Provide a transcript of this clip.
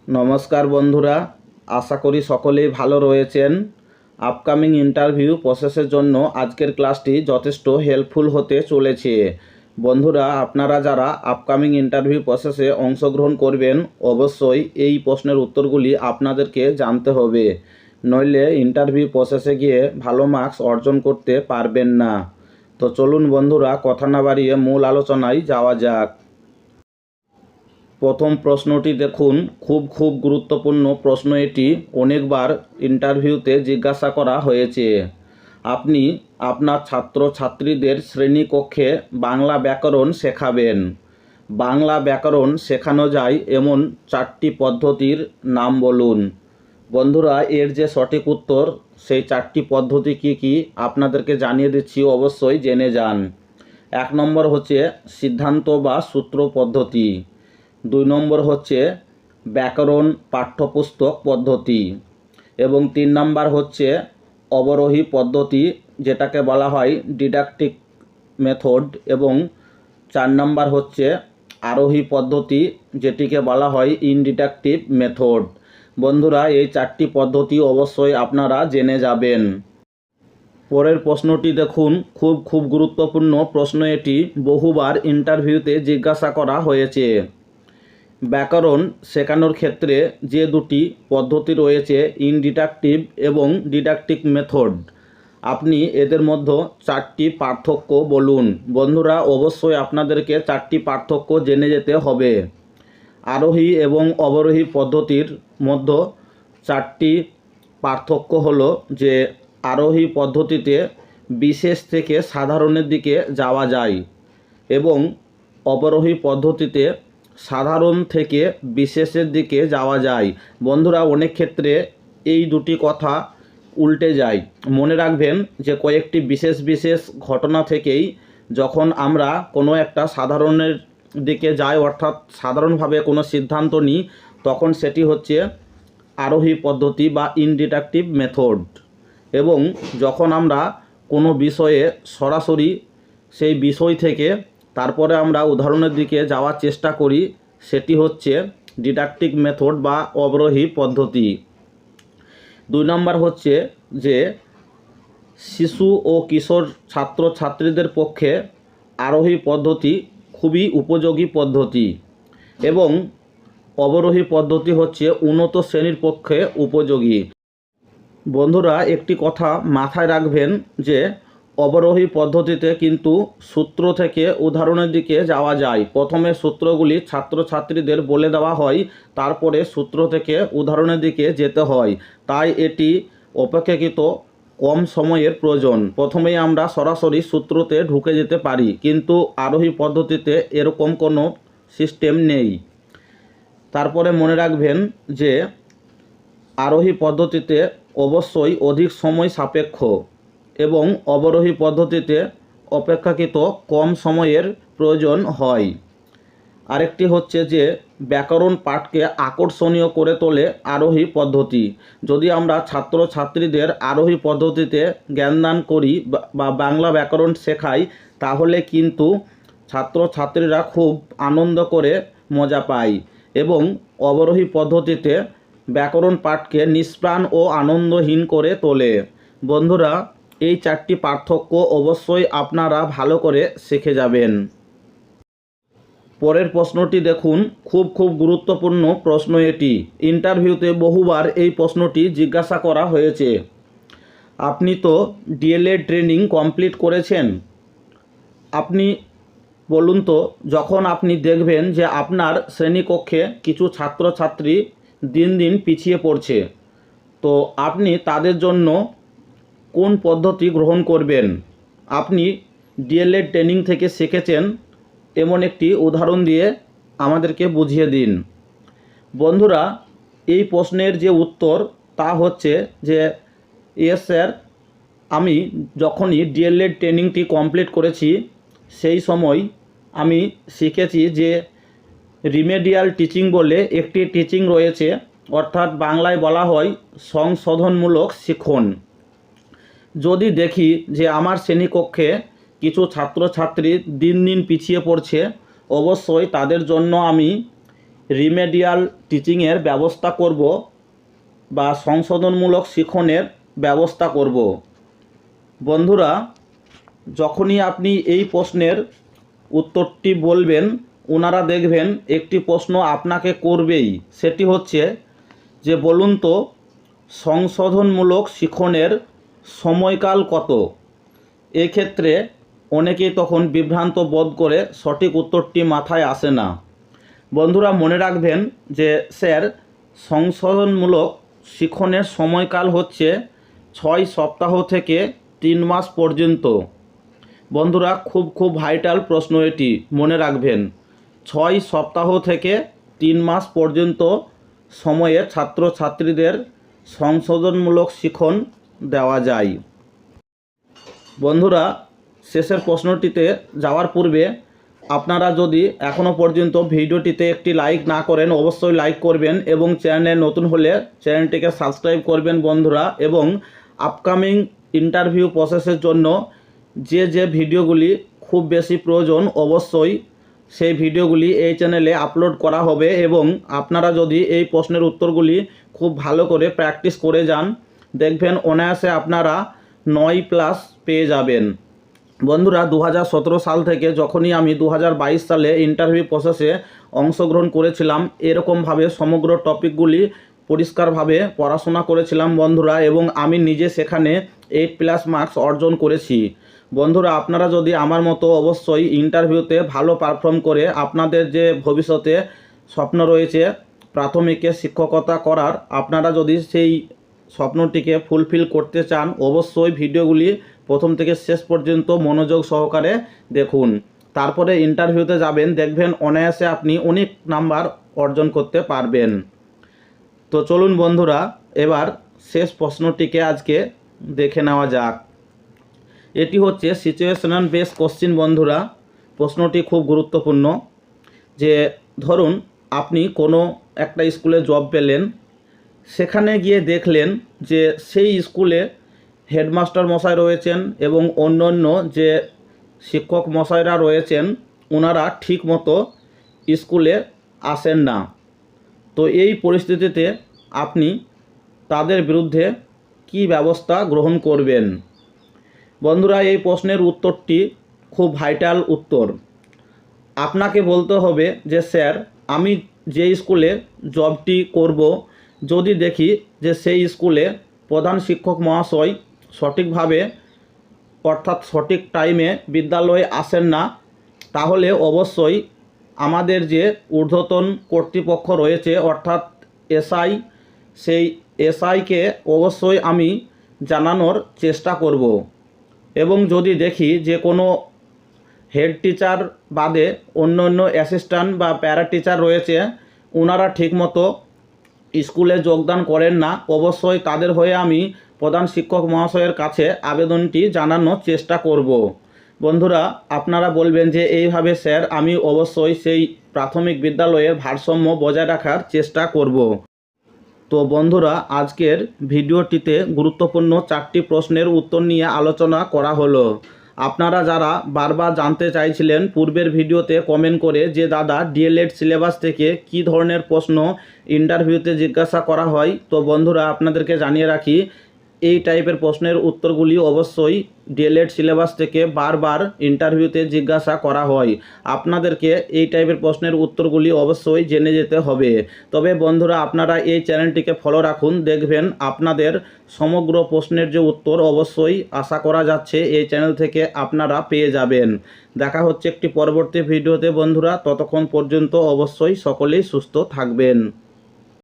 নমস্কার বন্ধুরা, আশা করি সকলেই ভালো রয়েছেন। আপকামিং ইন্টারভিউ প্রসেসের জন্য আজকের ক্লাসটি যথেষ্ট হেল্পফুল হতে চলেছে। বন্ধুরা, আপনারা যারা আপকামিং ইন্টারভিউ প্রসেসে অংশগ্রহণ করবেন, অবশ্যই এই প্রশ্নের উত্তরগুলি আপনাদেরকে জানতে হবে, নইলে ইন্টারভিউ প্রসেসে গিয়ে ভালো মার্কস অর্জন করতে পারবেন না। তো চলুন বন্ধুরা, কথা না বাড়িয়ে মূল আলোচনায় যাওয়া যাক। প্রথম প্রশ্নটি দেখুন, খুব গুরুত্বপূর্ণ প্রশ্ন এটি। অনেকবার ইন্টারভিউতে জিজ্ঞাসা করা হয়েছে। আপনি আপনার ছাত্রছাত্রীদের শ্রেণীকক্ষে বাংলা ব্যাকরণ শেখাবেন। বাংলা ব্যাকরণ শেখানো যায় এমন 4টি পদ্ধতির নাম বলুন। বন্ধুরা, এর যে সঠিক উত্তর, সেই 4টি পদ্ধতি কি কি আপনাদেরকে জানিয়ে দিচ্ছি, অবশ্যই জেনে যান। 1 নম্বর হচ্ছে সিদ্ধান্ত বা সূত্র পদ্ধতি। 2 নম্বর হচ্ছে ব্যাকরণ পাঠ্যপুস্তক পদ্ধতি এবং 3 নম্বর হচ্ছে অবরোহী পদ্ধতি, যেটাকে বলা হয় ডিডাকটিক মেথড, এবং 4 নম্বর হচ্ছে আরোহী পদ্ধতি, যেটিকে বলা হয় ইনডিডাকটিভ মেথড। বন্ধুরা, এই 4টি পদ্ধতি অবশ্যই আপনারা জেনে যাবেন। পরের প্রশ্নটি দেখুন, খুব গুরুত্বপূর্ণ প্রশ্ন এটি, বহুবার ইন্টারভিউতে জিজ্ঞাসা করা হয়েছে। ব্যাকরণ শেখানোর ক্ষেত্রে যে 2টি পদ্ধতি রয়েছে, ইনডিডাকটিভ এবং ডিডাকটিক মেথড, আপনি এদের মধ্যে 4টি পার্থক্য বলুন। বন্ধুরা, অবশ্যই আপনাদেরকে 4টি পার্থক্য জেনে যেতে হবে। আরোহী এবং অবরোহী পদ্ধতির মধ্যে 4টি পার্থক্য হলো যে আরোহী পদ্ধতিতে বিশেষ থেকে সাধারণের দিকে যাওয়া যায় এবং অবরোহী পদ্ধতিতে সাধারণ থেকে বিশেষের দিকে যাওয়া যায়। বন্ধুরা, অনেক ক্ষেত্রে এই 2টি কথা উল্টে যায়। মনে রাখবেন যে কয়েকটি বিশেষ ঘটনা থেকেই যখন আমরা কোনো একটা সাধারণের দিকে যাই, অর্থাৎ সাধারণভাবে কোনো সিদ্ধান্ত নিই, তখন সেটি হচ্ছে আরোহী পদ্ধতি বা ইনডিডাকটিভ মেথড। এবং যখন আমরা কোনো বিষয়ে সরাসরি সেই বিষয় থেকে তারপরে আমরা উদাহরণের দিকে যাওয়ার চেষ্টা করি, সেটি হচ্ছে ডিডাকটিক মেথড বা অবরোহী পদ্ধতি। 2 নম্বর হচ্ছে যে শিশু ও কিশোর ছাত্রছাত্রীদের পক্ষে আরোহী পদ্ধতি খুবই উপযোগী পদ্ধতি এবং অবরোহী পদ্ধতি হচ্ছে উন্নত শ্রেণীর পক্ষে উপযোগী। বন্ধুরা, একটি কথা মাথায় রাখবেন যে অবরোহী পদ্ধতিতে কিন্তু সূত্র থেকে উদাহরণের দিকে যাওয়া যায়। প্রথমে সূত্রগুলি ছাত্রছাত্রীদের বলে দেওয়া হয়, তারপরে সূত্র থেকে উদাহরণের দিকে যেতে হয়। তাই এটি অপেক্ষাকৃত কম সময়ের প্রয়োজন। প্রথমেই আমরা সরাসরি সূত্রতে ঢুকে যেতে পারি, কিন্তু আরোহী পদ্ধতিতে এরকম কোনো সিস্টেম নেই। তারপরে মনে রাখবেন যে আরোহী পদ্ধতিতে অবশ্যই অধিক সময় সাপেক্ষ এবং অবরোহী পদ্ধতিতে অপেক্ষাকৃত কম সময়ের প্রয়োজন হয়। আরেকটি হচ্ছে যে ব্যাকরণ পাঠকে আকর্ষণীয় করে তোলে আরোহী পদ্ধতি। যদি আমরা ছাত্রছাত্রীদের আরোহী পদ্ধতিতে জ্ঞানদান করি বা বাংলা ব্যাকরণ শেখাই, তাহলে কিন্তু ছাত্রছাত্রীরা খুব আনন্দ করে মজা পায় এবং অবরোহী পদ্ধতিতে ব্যাকরণ পাঠকে নিষ্প্রাণ ও আনন্দহীন করে তোলে। বন্ধুরা, এই 4টি পার্থক্য অবশ্যই আপনারা ভালো করে শিখে যাবেন। পরের প্রশ্নটি দেখুন, খুব গুরুত্বপূর্ণ প্রশ্ন এটি। ইন্টারভিউতে বহুবার এই প্রশ্নটি জিজ্ঞাসা করা হয়েছে। আপনি তো ডিএলএড ট্রেনিং কমপ্লিট করেছেন, আপনি বলুন তো, যখন আপনি দেখবেন যে আপনার শ্রেণীকক্ষে কিছু ছাত্রছাত্রী দিন পিছিয়ে পড়ছে, তো আপনি তাদের জন্য কোন পদ্ধতি গ্রহণ করবেন? আপনি ডিএলএড ট্রেনিং থেকে শিখেছেন এমন একটি উদাহরণ দিয়ে আমাদেরকে বুঝিয়ে দিন। বন্ধুরা, এই প্রশ্নের যে উত্তর তা হচ্ছে যে ইয়েস স্যার, আমি যখনই ডিএলএড ট্রেনিংটি কমপ্লিট করেছি, সেই সময় আমি শিখেছি যে রিমেডিয়াল টিচিং বলে একটি টিচিং রয়েছে, অর্থাৎ বাংলায় বলা হয় সংশোধনমূলক শিখন। যদি দেখি যে আমার শ্রেণীকক্ষে কিছু ছাত্রছাত্রী দিন পিছিয়ে পড়ছে, অবশ্যই তাদের জন্য আমি রিমেডিয়াল টিচিংয়ের ব্যবস্থা করব বা সংশোধনমূলক শিক্ষণের ব্যবস্থা করব। বন্ধুরা, যখনই আপনি এই প্রশ্নের উত্তরটি বলবেন, ওনারা দেখবেন একটি প্রশ্ন আপনাকে করবেই, সেটি হচ্ছে যে বলুন তো সংশোধনমূলক শিক্ষণের সময়কাল কত। এক্ষেত্রে অনেকেই তখন বিভ্রান্ত বোধ করে সঠিক উত্তরটি মাথায় আসে না। বন্ধুরা, মনে রাখবেন যে স্যার সংশোধনমূলক শিক্ষণের সময়কাল হচ্ছে 6 সপ্তাহ থেকে 3 মাস পর্যন্ত। বন্ধুরা, খুব ভাইটাল প্রশ্ন এটি, মনে রাখবেন 6 সপ্তাহ থেকে 3 মাস পর্যন্ত সময়ে ছাত্রছাত্রীদের সংশোধনমূলক শিক্ষণ দেওয়া যায়। বন্ধুরা, শেষের প্রশ্নটিতে যাওয়ার পূর্বে আপনারা যদি এখনও পর্যন্ত ভিডিওটিতে একটি লাইক না করেন, অবশ্যই লাইক করবেন এবং চ্যানেলে নতুন হলে চ্যানেলটিকে সাবস্ক্রাইব করবেন বন্ধুরা। এবং আপকামিং ইন্টারভিউ প্রসেসের জন্য যে ভিডিওগুলি খুব বেশি প্রয়োজন, অবশ্যই সেই ভিডিওগুলি এই চ্যানেলে আপলোড করা হবে। এবং আপনারা যদি এই প্রশ্নের উত্তরগুলি খুব ভালো করে প্র্যাকটিস করে যান, দেখবেন অনায়াসে আপনারা 9+ পেয়ে যাবেন। বন্ধুরা, 2017 সাল থেকে যখনই আমি 2022 সালে ইন্টারভিউ প্রসেসে অংশগ্রহণ করেছিলাম, এরকমভাবে সমগ্র টপিকগুলি পরিষ্কারভাবে পড়াশোনা করেছিলাম বন্ধুরা, এবং আমি নিজে সেখানে 8+ মার্কস অর্জন করেছি। বন্ধুরা, আপনারা যদি আমার মতো অবশ্যই ইন্টারভিউতে ভালো পারফর্ম করে আপনাদের যে ভবিষ্যতে স্বপ্ন রয়েছে প্রাথমিকে শিক্ষকতা করার, আপনারা যদি সেই স্বপ্নটিকে ফুলফিল করতে চান, অবশ্যই ভিডিওগুলি প্রথম থেকে শেষ পর্যন্ত মনোযোগ সহকারে দেখুন। তারপরে ইন্টারভিউতে যাবেন, দেখবেন অনায়াসে আপনি অনেক নাম্বার অর্জন করতে পারবেন। তো চলুন বন্ধুরা, এবার শেষ প্রশ্নটিকে আজকে দেখে নেওয়া যাক। এটি হচ্ছে সিচুয়েশনাল বেস কোশ্চিন বন্ধুরা। প্রশ্নটি খুব গুরুত্বপূর্ণ। যে ধরুন আপনি কোনো একটা স্কুলে জব পেলেন, সেখানে গিয়ে দেখলেন যে সেই স্কুলে হেডমাস্টার মশাই রয়েছেন এবং অন্য যে শিক্ষক মশাইরা রয়েছেন, ওনারা ঠিক মতো স্কুলে আসেন না। তো এই পরিস্থিতিতে আপনি তাদের বিরুদ্ধে কি ব্যবস্থা গ্রহণ করবেন? বন্ধুরা, এই প্রশ্নের উত্তরটি খুব ভাইটাল উত্তর। আপনাকে বলতে হবে যে স্যার, আমি যে স্কুলে জবটি করব, যদি দেখি যে সেই স্কুলে প্রধান শিক্ষক মহাশয় সঠিকভাবে অর্থাৎ সঠিক টাইমে বিদ্যালয়ে আসেন না, তাহলে অবশ্যই আমাদের যে ঊর্ধ্বতন কর্তৃপক্ষ রয়েছে অর্থাৎ এসআই, সেই এসআইকে অবশ্যই আমি জানানোর চেষ্টা করব। এবং যদি দেখি যে কোনো হেড টিচার বাদে অন্য অ্যাসিস্ট্যান্ট বা প্যারা টিচার রয়েছে, ওনারা ঠিকমতো স্কুলে যোগদান করেন না, অবশ্যই তাদের হয়ে আমি প্রধান শিক্ষক মহাশয়ের কাছে আবেদনটি জানানোর চেষ্টা করব। বন্ধুরা, আপনারা বলবেন যে এইভাবে স্যার আমি অবশ্যই সেই প্রাথমিক বিদ্যালয়ের ভারসাম্য বজায় রাখার চেষ্টা করব। তো বন্ধুরা, আজকের ভিডিওটিতে গুরুত্বপূর্ণ 4টি প্রশ্নের উত্তর নিয়ে আলোচনা করা হলো। আপনারা যারা বারবার জানতে চাইছিলেন পূর্বের ভিডিওতে কমেন্ট করে যে দাদা ডিএলএড সিলেবাস থেকে কী ধরনের প্রশ্ন ইন্টারভিউতে জিজ্ঞাসা করা হয়, তো বন্ধুরা আপনাদেরকে জানিয়ে রাখি, এই টাইপের প্রশ্নের উত্তরগুলি অবশ্যই ডিএলএড সিলেবাস থেকে বারবার ইন্টারভিউতে জিজ্ঞাসা করা হয়। আপনাদেরকে এই টাইপের প্রশ্নের উত্তরগুলি অবশ্যই জেনে যেতে হবে। তবে বন্ধুরা, আপনারা এই চ্যানেলটিকে ফলো রাখুন, দেখবেন আপনাদের সমগ্র প্রশ্নের যে উত্তর অবশ্যই আশা করা যাচ্ছে এই চ্যানেল থেকে আপনারা পেয়ে যাবেন। দেখা হচ্ছে একটি পরবর্তী ভিডিওতে বন্ধুরা, ততক্ষণ পর্যন্ত অবশ্যই সকলেই সুস্থ থাকবেন।